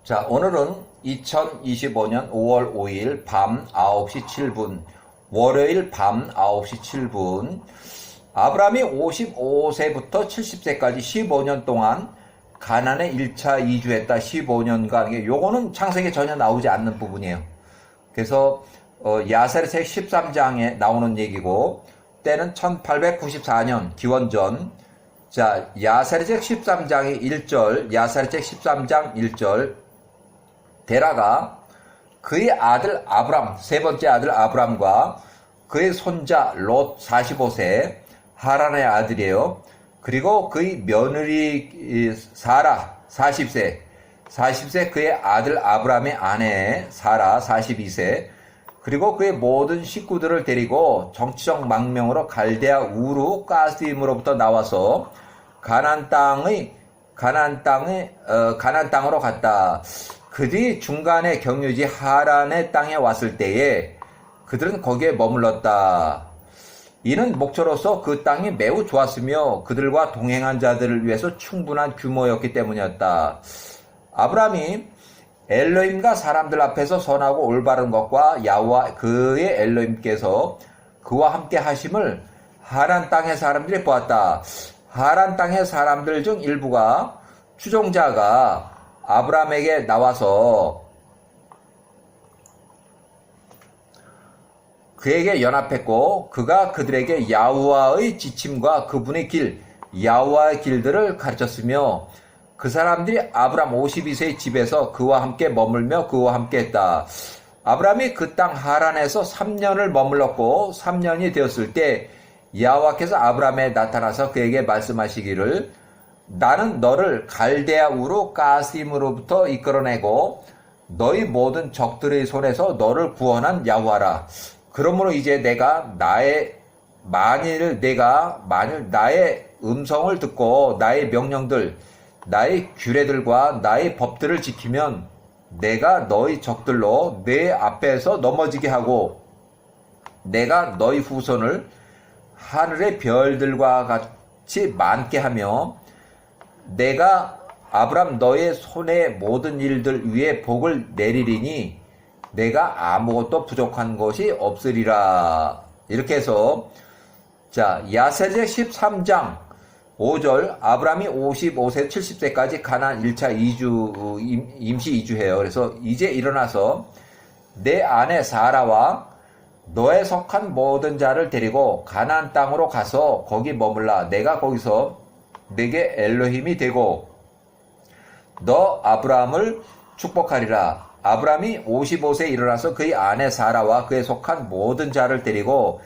자, 오늘은 2025년 5월 5일 밤 9시 7분, 월요일 밤 9시 7분, 아브라함이 55세부터 70세까지 15년 동안 가나안에 1차 이주했다. 15년간. 요거는 창세기에 전혀 나오지 않는 부분이에요. 그래서 야세르책 13장에 나오는 얘기고, 때는 1894년 기원전. 자, 야세르책 13장의 1절, 야세르책 13장 1절. 데라가 그의 아들 아브람, 세 번째 아들 아브람과 그의 손자 롯 45세, 하란의 아들이에요. 그리고 그의 며느리 사라 40세 그의 아들 아브람의 아내 사라 42세, 그리고 그의 모든 식구들을 데리고 정치적 망명으로 갈대아 우르 가스임으로부터 나와서 가나안 땅으로 갔다. 그들이 중간에 경유지 하란의 땅에 왔을 때에 그들은 거기에 머물렀다. 이는 목초로서 그 땅이 매우 좋았으며 그들과 동행한 자들을 위해서 충분한 규모였기 때문이었다. 아브라함이 엘로힘과 사람들 앞에서 선하고 올바른 것과 야훼와 그의 엘로힘께서 그와 함께 하심을 하란 땅의 사람들이 보았다. 하란 땅의 사람들 중 일부가 추종자가 아브라함에게 나와서 그에게 연합했고 그가 그들에게 야훼와의 지침과 그분의 길, 야훼와의 길들을 가르쳤으며 그 사람들이 아브라함 52세의 집에서 그와 함께 머물며 그와 함께 했다. 아브라함이 그 땅 하란에서 3년을 머물렀고 3년이 되었을 때 야훼와께서 아브라함에 나타나서 그에게 말씀하시기를 나는 너를 갈대아 우르 가스임으로부터 이끌어내고 너희 모든 적들의 손에서 너를 구원한 야훼라. 그러므로 이제 만일 나의 음성을 듣고 나의 명령들, 나의 규례들과 나의 법들을 지키면 내가 너희 적들로 내 앞에서 넘어지게 하고 내가 너희 후손을 하늘의 별들과 같이 많게 하며 내가 아브람 너의 손의 모든 일들 위에 복을 내리리니 내가 아무것도 부족한 것이 없으리라. 이렇게 해서 자, 야세르책 13장 5절 아브람이 55세 70세까지 가나안 1차 임시 이주해요. 그래서 이제 일어나서 내 아내 사라와 너에 속한 모든 자를 데리고 가나안 땅으로 가서 거기 머물라. 내가 거기서 내게 엘로힘이 되고 너 아브라함을 축복하리라. 아브라함이 55세에 일어나서 그의 아내 사라와 그에 속한 모든 자를 데리고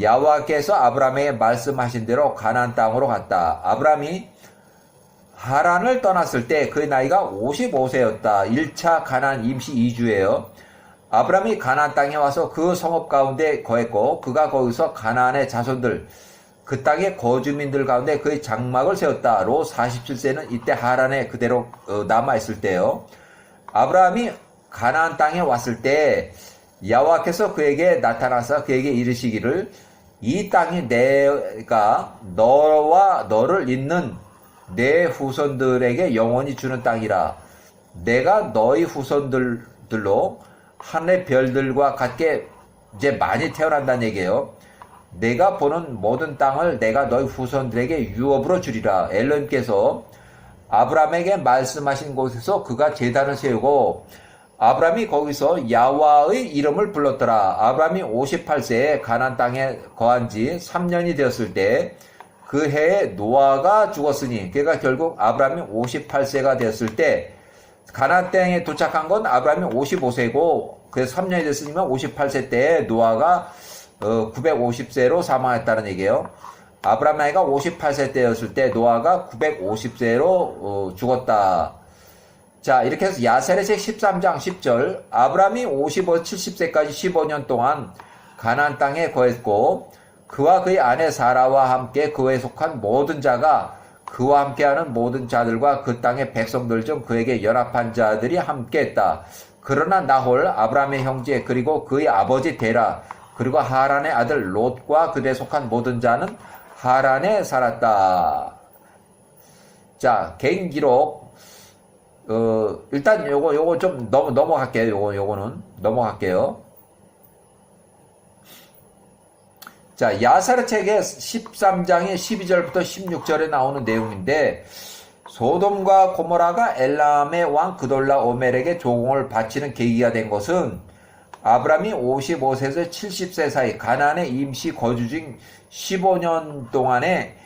야훼와께서 아브라함에게 말씀하신 대로 가나안 땅으로 갔다. 아브라함이 하란을 떠났을 때 그의 나이가 55세였다. 1차 가나안 임시 이주예요. 아브라함이 가나안 땅에 와서 그 성읍 가운데 거했고 그가 거기서 가나안의 자손들 그 땅의 거주민들 가운데 그의 장막을 세웠다. 로 47세는 이때 하란에 그대로 남아있을 때요. 아브라함이 가나안 땅에 왔을 때 야훼와께서 그에게 나타나서 그에게 이르시기를 이 땅이 내가 너와 너를 잇는 내 후손들에게 영원히 주는 땅이라. 내가 너희 후손들로 하늘의 별들과 같게 이제 많이 태어난다는 얘기예요. 내가 보는 모든 땅을 내가 너희 후손들에게 유업으로 주리라. 엘로힘께서 아브라함에게 말씀하신 곳에서 그가 제단을 세우고 아브라함이 거기서 야훼와의 이름을 불렀더라. 아브라함이 58세에 가나안 땅에 거한 지 3년이 되었을 때 그 해에 노아가 죽었으니 그러니까 결국 아브라함이 58세가 되었을 때 가나안 땅에 도착한 건 아브라함이 55세고 그래서 3년이 됐으니까 58세 때 노아가 950세로 사망했다는 얘기예요. 아브라함 나이가 58세 때였을 때 노아가 950세로 죽었다. 자, 이렇게 해서 야세르책 13장 10절 아브라함이 70세까지 15년 동안 가나안 땅에 거했고 그와 그의 아내 사라와 함께 그에 속한 모든 자가 그와 함께하는 모든 자들과 그 땅의 백성들 중 그에게 연합한 자들이 함께했다. 그러나 나홀 아브라함의 형제 그리고 그의 아버지 데라 그리고 하란의 아들 롯과 그에 속한 모든 자는 하란에 살았다. 자, 개인 기록 일단 요거 좀 넘어갈게요. 요거는 넘어갈게요. 자, 야사르 책의 13장의 12절부터 16절에 나오는 내용인데, 소돔과 고모라가 엘람의 왕 그돌라 오멜에게 조공을 바치는 계기가 된 것은 아브람이 55세에서 70세 사이 가나안에 임시 거주 중 15년 동안에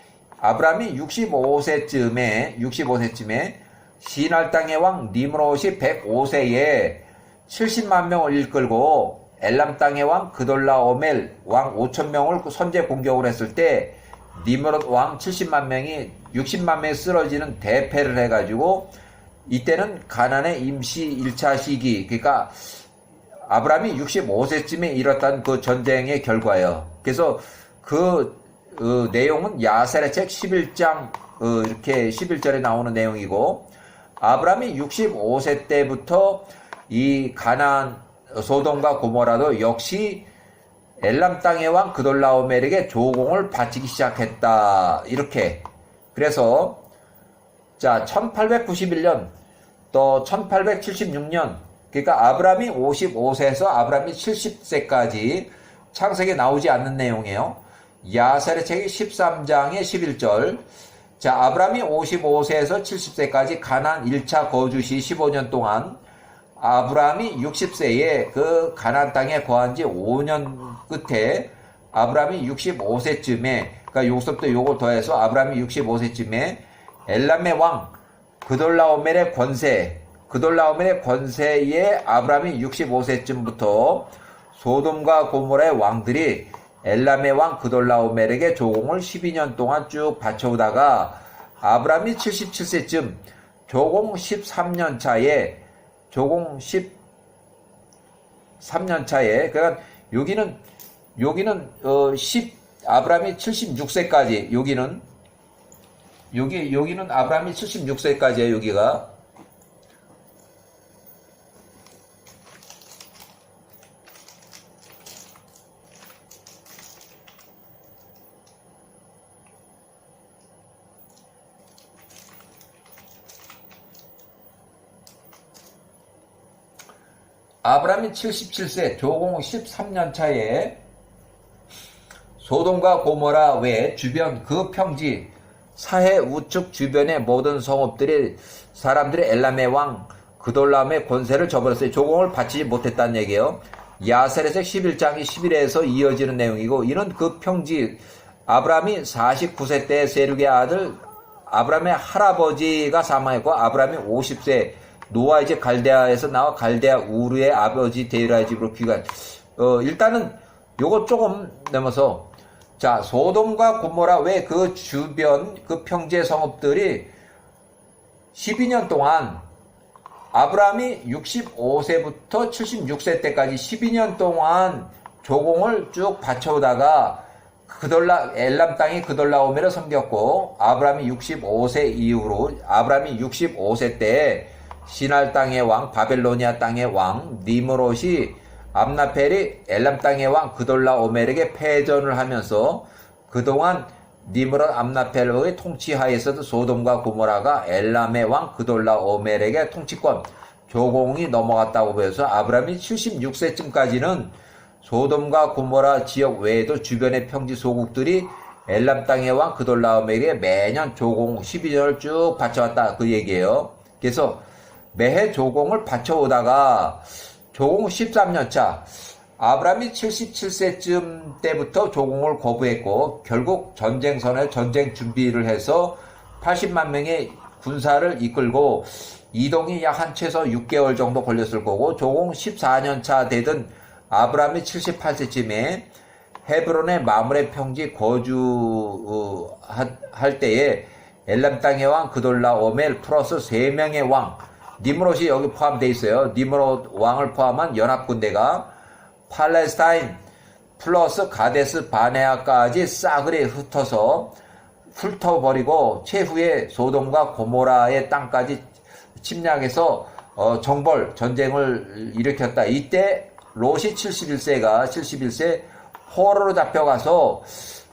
아브람이 65세쯤에 시날 땅의 왕 니므롯이 105세에 70만 명을 이끌고 엘람 땅의 왕 그돌라 오멜 왕 5,000명을 선제 공격을 했을 때 니므롯 왕 70만 명이 60만 명이 쓰러지는 대패를 해가지고 이때는 가나안의 임시 1차 시기, 그러니까 아브람이 65세쯤에 일었던 그 전쟁의 결과예요. 그래서 그 내용은 야세라 책 11장 이렇게 11절에 나오는 내용이고, 아브람이 65세 때부터 이 가나안 소돔과 고모라도 역시 엘람 땅의 왕 그돌라오멜에게 조공을 바치기 시작했다. 이렇게. 그래서 자 1891년 또 1876년, 그러니까 아브람이 55세에서 아브람이 70세까지 창세기에 나오지 않는 내용이에요. 야세르 책이 13장의 11절. 자, 아브람이 55세에서 70세까지 가나안 1차 거주 시 15년 동안 아브람이 60세에 그 가나안 땅에 거한 지 5년 끝에 아브람이 65세쯤에, 그러니까 요것부터 요거 더해서 아브람이 65세쯤에 엘람의 왕 그돌라오멜의 권세에 아브람이 65세쯤부터 소돔과 고모라의 왕들이 엘람의 왕 그돌라오멜에게 조공을 12년 동안 쭉 바쳐오다가 아브람이 77세쯤 조공 13년 차에 그러니까 여기는 아브람이 76세까지, 여기는 아브람이 76세까지예요. 여기가 아브람이 77세 조공 13년 차에 소돔과 고모라 외 주변 그 평지 사해 우측 주변의 모든 성읍들이 사람들이 엘람의 왕 그돌람의 권세를 저버렸어요. 조공을 바치지 못했다는 얘기예요. 야셀에서 11장이 11에서 이어지는 내용이고, 이는 그 평지 아브람이 49세 때 세룩의 아들 아브람의 할아버지가 사망했고, 아브람이 50세 노아 이제 갈대아에서 나와 갈대아 우르의 아버지 데라의 집으로 귀가. 일단은 요거 조금 넘어서, 자, 소돔과 고모라 외 그 주변 그 평지의 성읍들이 12년 동안 아브람이 65세부터 76세 때까지 12년 동안 조공을 쭉 바쳐오다가 엘람 땅이 그돌라오멜을 섬겼고, 아브람이 65세 이후로 아브람이 65세 때 시날 땅의 왕 바벨로니아 땅의 왕 니므롯이 암나펠이 엘람 땅의 왕 그돌라오멜에게 패전을 하면서 그동안 니므롯 암나펠의 통치하에서도 소돔과 고모라가 엘람의 왕 그돌라오멜에게 통치권 조공이 넘어갔다고 보여서 아브람이 76세쯤까지는 소돔과 고모라 지역 외에도 주변의 평지 소국들이 엘람 땅의 왕 그돌라오멜에게 매년 조공 12년을 쭉 바쳐왔다, 그 얘기예요. 그래서 매해 조공을 바쳐오다가 조공 13년 차 아브람이 77세쯤 때부터 조공을 거부했고, 결국 전쟁선에 전쟁 준비를 해서 80만 명의 군사를 이끌고 이동이 약 한 최소 6개월 정도 걸렸을 거고, 조공 14년 차 되던 아브람이 78세쯤에 헤브론의 마므레 평지 거주할 때에 엘람 땅의 왕 그돌라오멜 플러스 3명의 왕 니므롯이 여기 포함되어 있어요. 니므롯 왕을 포함한 연합군대가 팔레스타인 플러스 가데스 바네아까지 싸그리 훑어버리고 최후에 소돔과 고모라의 땅까지 침략해서 전쟁을 일으켰다. 이때 롯이 71세 포로로 잡혀가서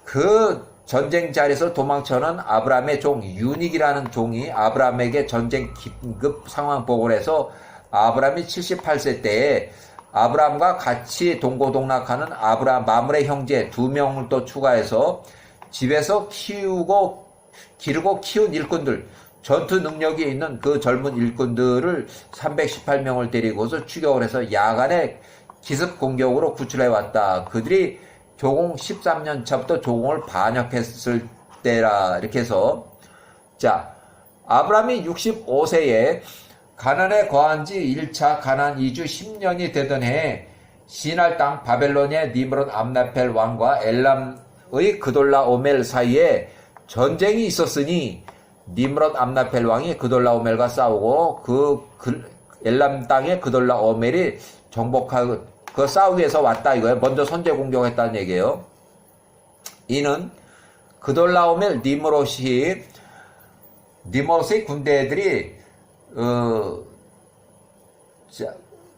그 전쟁 자리에서 도망쳐는 아브라함의 종 유닉이라는 종이 아브라함에게 전쟁 긴급 상황 보고를 해서 아브라함이 78세 때에 아브라함과 같이 동고동락하는 아브라함 마므레 형제 2명을 또 추가해서 집에서 기르고 키운 일꾼들, 전투 능력이 있는 그 젊은 일꾼들을 318명을 데리고서 추격을 해서 야간에 기습 공격으로 구출해 왔다. 그들이 조공 13년 차부터 조공을 반역했을 때라. 이렇게 해서, 자, 아브라함이 65세에 가나안에 거한 지 1차 가나안 이주 10년이 되던 해에 시날 땅 바벨론의 니므롯 암나펠 왕과 엘람의 그돌라오멜 사이에 전쟁이 있었으니 니므롯 암나펠 왕이 그돌라오멜과 싸우고 엘람 땅의 그돌라오멜이 정복하고 그 싸우기 위해서 왔다 이거예요. 먼저 선제 공격했다는 얘기예요. 이는 그돌라오멜 니므롯의 군대들이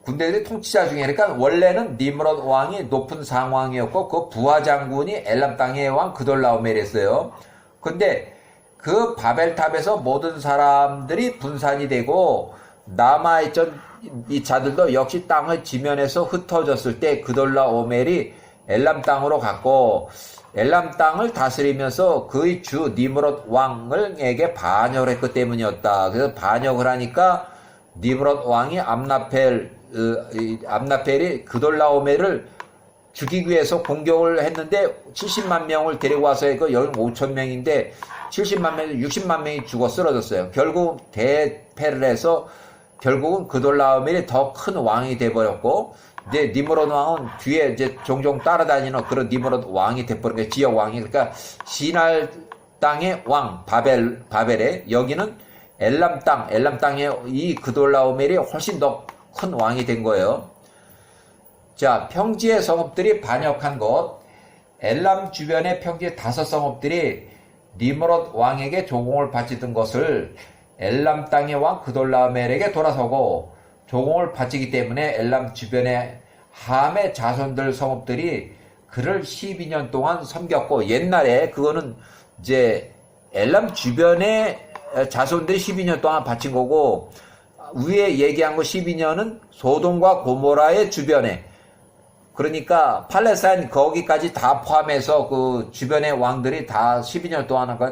군대들이 통치자 중에, 그러니까 원래는 니므롯 왕이 높은 상왕이었고 그 부하 장군이 엘람 땅의 왕 그돌라오멜이었어요. 근데 그 바벨탑에서 모든 사람들이 분산이 되고 남아있던 이 자들도 역시 땅을 지면에서 흩어졌을 때 그돌라오멜이 엘람 땅으로 갔고 엘람 땅을 다스리면서 그의 주 니므롯 왕에게 반역을 했기 때문이었다. 그래서 반역을 하니까 니므롯 왕이 암나펠이 그돌라오멜을 죽이기 위해서 공격을 했는데 70만 명을 데리고 와서 그 5,000명인데 70만 명, 60만 명이 죽어 쓰러졌어요. 결국 대패를 해서 결국은 그돌라오멜이 더 큰 왕이 돼버렸고 이제 니므롯 왕은 뒤에 이제 종종 따라다니는 그런 니므롯 왕이 돼버린 거예요. 지역 왕이. 그러니까 시날 땅의 왕 바벨에 여기는 엘람 땅의 이 그돌라오멜이 훨씬 더 큰 왕이 된 거예요. 자, 평지의 성읍들이 반역한 곳, 엘람 주변의 평지 5성읍들이 니므롯 왕에게 조공을 바치던 것을 엘람 땅의 왕 그돌라오멜에게 돌아서고 조공을 바치기 때문에 엘람 주변의 함의 자손들 성읍들이 그를 12년 동안 섬겼고, 옛날에 그거는 이제 엘람 주변의 자손들이 12년 동안 바친 거고, 위에 얘기한 거 12년은 소돔과 고모라의 주변에, 그러니까 팔레스타인 거기까지 다 포함해서 그 주변의 왕들이 다 12년 동안 한 거,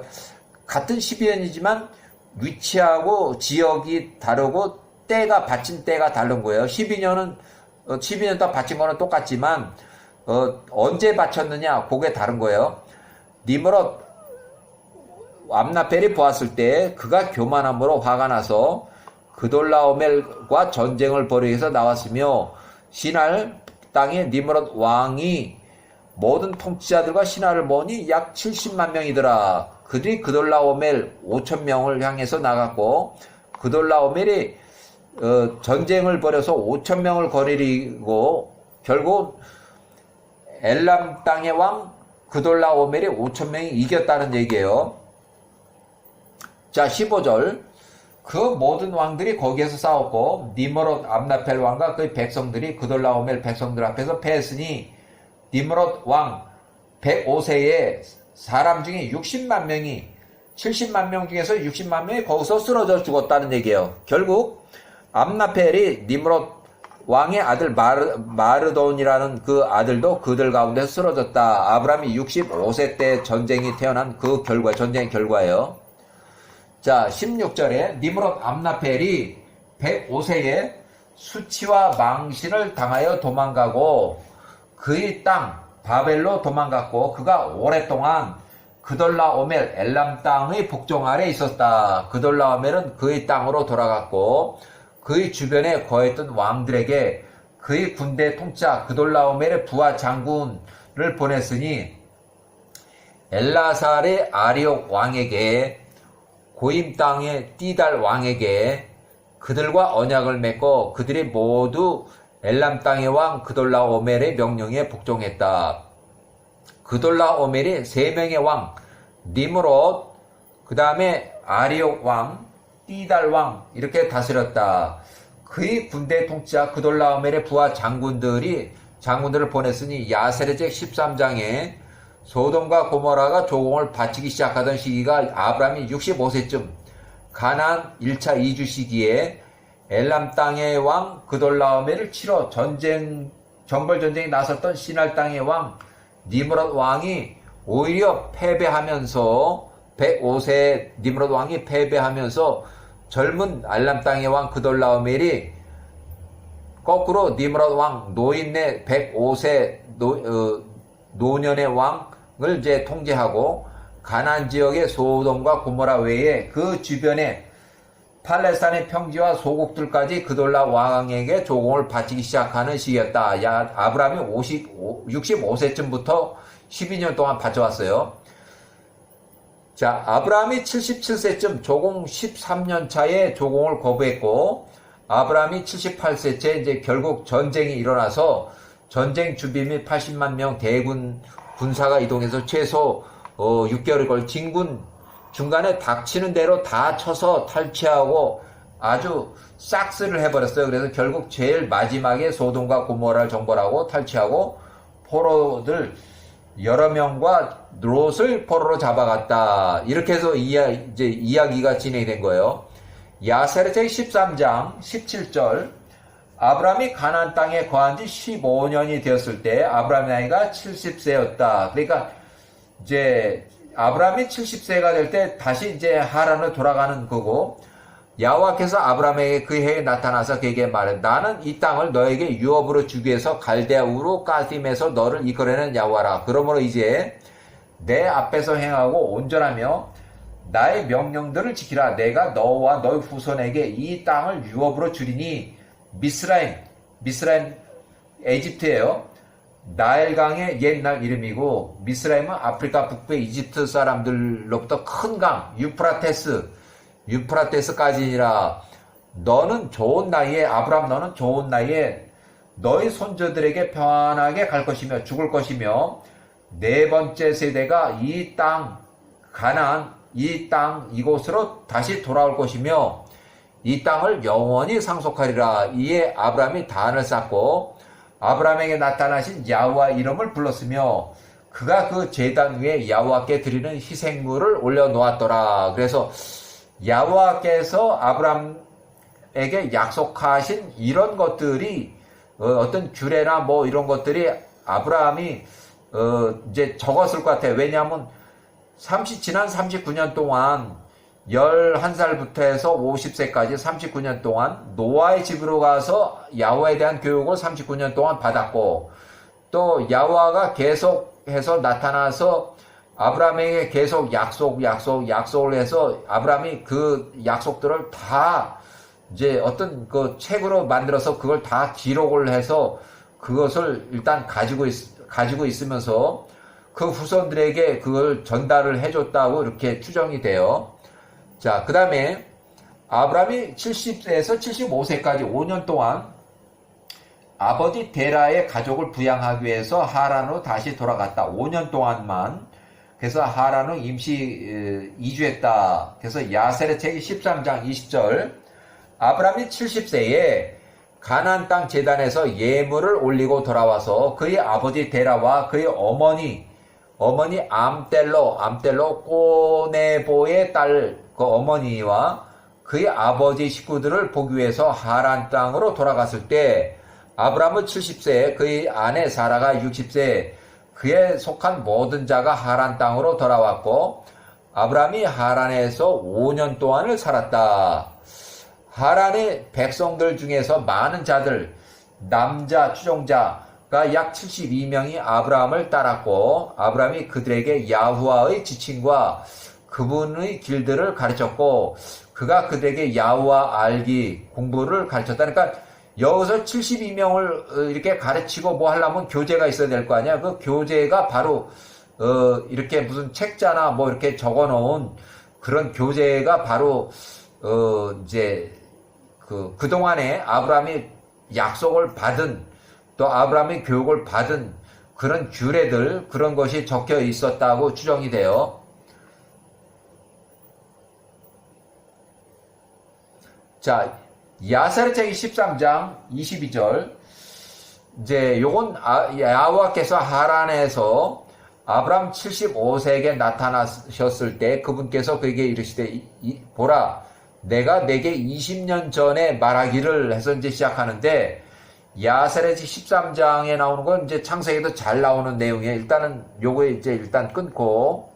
같은 12년이지만 위치하고 지역이 다르고 때가 바친 때가 다른 거예요. 12년 동안 바친 거는 똑같지만 언제 바쳤느냐 그게 다른 거예요. 니므롯 암나펠이 보았을 때 그가 교만함으로 화가 나서 그돌라오멜과 전쟁을 벌이기 위해서 나왔으며 시날 땅에 니므롯 왕이 모든 통치자들과 신하를 모으니 약 70만 명이더라. 그들이 그돌라오멜 5,000명을 향해서 나갔고 그돌라오멜이 전쟁을 벌여서 5,000명을 거느리고 결국 엘람 땅의 왕 그돌라오멜이 5,000명이 이겼다는 얘기예요. 자, 15절. 그 모든 왕들이 거기에서 싸웠고 니므롯 암나펠 왕과 그의 백성들이 그돌라오멜 백성들 앞에서 패했으니 니므롯 왕 105세에 사람 중에 60만 명이 70만 명 중에서 60만 명이 거기서 쓰러져 죽었다는 얘기예요. 결국 암나펠이 니므롯 왕의 아들 마르돈이라는 그 아들도 그들 가운데서 쓰러졌다. 아브라함이 65세 때 전쟁이 태어난 그 결과, 전쟁의 결과예요. 자, 16절에 니므롯 암나펠이 105세에 수치와 망신을 당하여 도망가고 그의 땅 바벨로 도망갔고 그가 오랫동안 그돌라오멜 엘람 땅의 복종 아래 있었다. 그돌라오멜은 그의 땅으로 돌아갔고 그의 주변에 거했던 왕들에게 그의 군대 통치자 그돌라오멜의 부하 장군을 보냈으니 엘라살의 아리옥 왕에게 고임 땅의 띠달 왕에게 그들과 언약을 맺고 그들이 모두 엘람 땅의 왕 그돌라오멜의 명령에 복종했다. 그돌라오멜이 3명의 왕 니므롯, 그 다음에 아리옥 왕, 띠달 왕 이렇게 다스렸다. 그의 군대 통치자 그돌라오멜의 부하 장군들을 보냈으니 야세르제 13장에 소돔과 고모라가 조공을 바치기 시작하던 시기가 아브라함이 65세쯤 가나안 1차 이주 시기에 엘람 땅의 왕 그돌라오메를 치러 정벌전쟁에 나섰던 시날 땅의 왕 니므롯 왕이 오히려 패배하면서 105세 니므롯 왕이 패배하면서 젊은 엘람 땅의 왕 그돌라오멜이 거꾸로 니므롯 왕 노인네 105세 노년의 왕을 이제 통제하고 가나안 지역의 소돔과 고모라 외에 그 주변에 팔레스타인의 평지와 소국들까지 그돌라 왕에게 조공을 바치기 시작하는 시기였다. 아브라함이 65세쯤부터 12년 동안 바쳐왔어요. 자, 아브라함이 77세쯤 조공 13년 차에 조공을 거부했고, 아브라함이 78세째 이제 결국 전쟁이 일어나서 전쟁 준비 및 80만 명 대군 군사가 이동해서 최소 6개월을 걸 진군 중간에 닥치는 대로 다 쳐서 탈취하고 아주 싹쓸이를 해버렸어요. 그래서 결국 제일 마지막에 소돔과 고모라를 정벌하고 탈취하고 포로들 여러 명과 롯을 포로로 잡아갔다. 이렇게 해서 이제 이야기가 진행된 거예요. 야세르책 13장 17절 아브라함이 가나안 땅에 거한 지 15년이 되었을 때 아브라함의 나이가 70세였다. 그러니까 이제 아브라함이 70세가 될 때 다시 이제 하란으로 돌아가는 거고, 야호와께서 아브라함에게 그 해에 나타나서 그에게 말해, 나는 이 땅을 너에게 유업으로 주기 위해서 갈대아 우르 까딤에서 너를 이끌어내는 야호와라. 그러므로 이제 내 앞에서 행하고 온전하며 나의 명령들을 지키라. 내가 너와 너의 후손에게 이 땅을 유업으로 주리니. 미스라임 에집트예요. 나일강의 옛날 이름이고, 미스라임은 아프리카 북부 이집트 사람들로부터 큰 강 유프라테스까지니라. 너는 좋은 나이에, 아브라함 너는 좋은 나이에 너희 손자들에게 편하게 갈 것이며 죽을 것이며, 네 번째 세대가 이 땅 가나안 이 땅 이곳으로 다시 돌아올 것이며 이 땅을 영원히 상속하리라. 이에 아브라함이 단을 쌓고 아브라함에게 나타나신 야호와 이름을 불렀으며 그가 그 제단 위에 야호와께 드리는 희생물을 올려놓았더라. 그래서 야호와께서 아브라함에게 약속하신 이런 것들이 어떤 규례나 뭐 이런 것들이 아브라함이 이제 적었을 것 같아요. 왜냐하면 지난 39년 동안 11살부터 해서 50세까지 39년 동안 노아의 집으로 가서 야호와에 대한 교육을 39년 동안 받았고, 또 야호와가 계속해서 나타나서 아브라함에게 계속 약속을 해서 아브라함이 그 약속들을 다 이제 어떤 그 책으로 만들어서 그걸 다 기록을 해서 그것을 일단 가지고 있으면서 그 후손들에게 그걸 전달을 해줬다고 이렇게 추정이 돼요. 자, 그 다음에 아브라함이 70세에서 75세까지 5년 동안 아버지 데라의 가족을 부양하기 위해서 하란으로 다시 돌아갔다. 5년 동안만. 그래서 하란으로 임시 이주했다. 그래서 야세르책이 13장 20절 아브라함이 70세에 가나안 땅 제단에서 예물을 올리고 돌아와서 그의 아버지 데라와 그의 어머니 암델로 꼬네보의 딸 그 어머니와 그의 아버지 식구들을 보기 위해서 하란 땅으로 돌아갔을 때 아브라함은 70세, 그의 아내 사라가 60세, 그에 속한 모든 자가 하란 땅으로 돌아왔고 아브라함이 하란에서 5년 동안을 살았다. 하란의 백성들 중에서 많은 자들, 남자 추종자가 약 72명이 아브라함을 따랐고 아브라함이 그들에게 야호와의 지침과 그분의 길들을 가르쳤고 그가 그들에게 야호와 알기 공부를 가르쳤다. 그러니까 여기서 72명을 이렇게 가르치고 뭐 하려면 교재가 있어야 될 거 아니야. 그 교재가 바로 이렇게 무슨 책자나 뭐 이렇게 적어 놓은 그런 교재가 바로 이제 그동안에 아브라함이 약속을 받은 또 아브라함이 교육을 받은 그런 규례들 그런 것이 적혀 있었다고 추정이 돼요. 자, 야세르책이 13장 22절 이제 요건 야호와께서 하란에서 아브람 75세에게 나타나셨을 때 그분께서 그에게 이르시되 보라 내가 내게 20년 전에 말하기를 해서 이제 시작하는데 야세레지 13장에 나오는 건 이제 창세기도 잘 나오는 내용이에요. 일단은 요거에 이제 일단 끊고